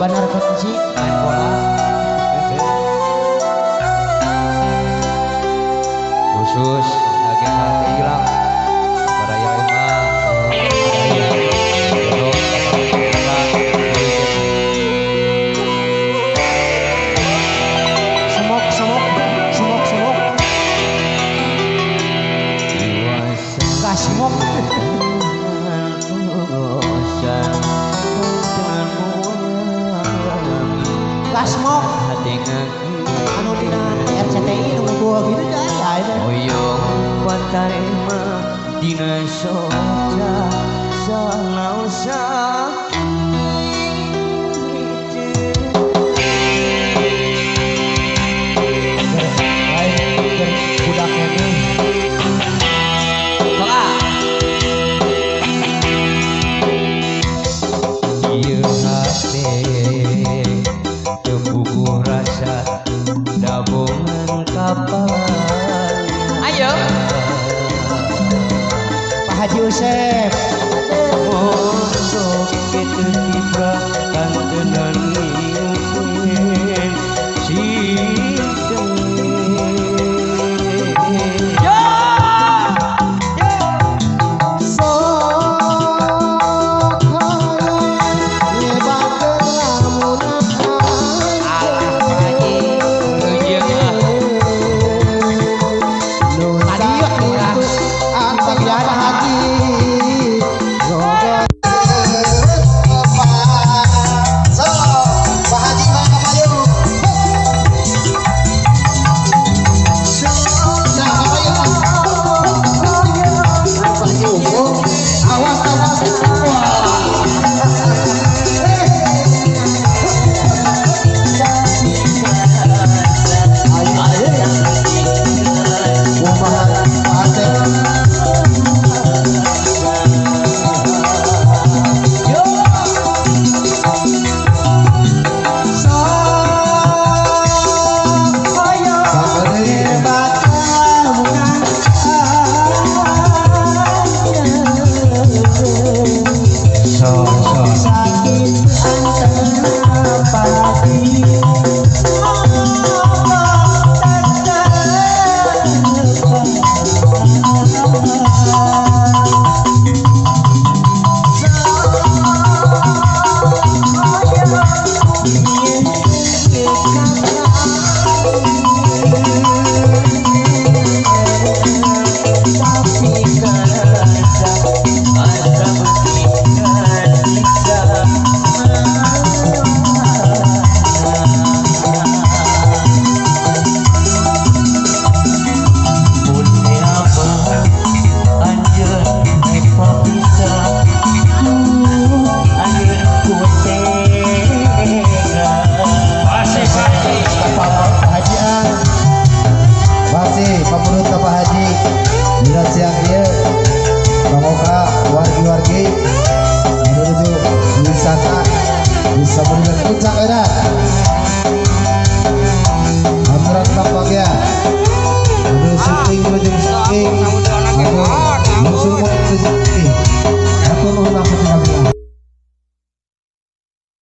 benar kunci main bola. Khusus lagi hati hilang pada yang Semok semok semok semok gak semok gak semok anu dina RCTI nu gua gitu dah ya oyong patarema dina soca salau ayo Pak Haji Usep mosok kitu tibra kantenan bisa berikan puncak era aturan tampaknya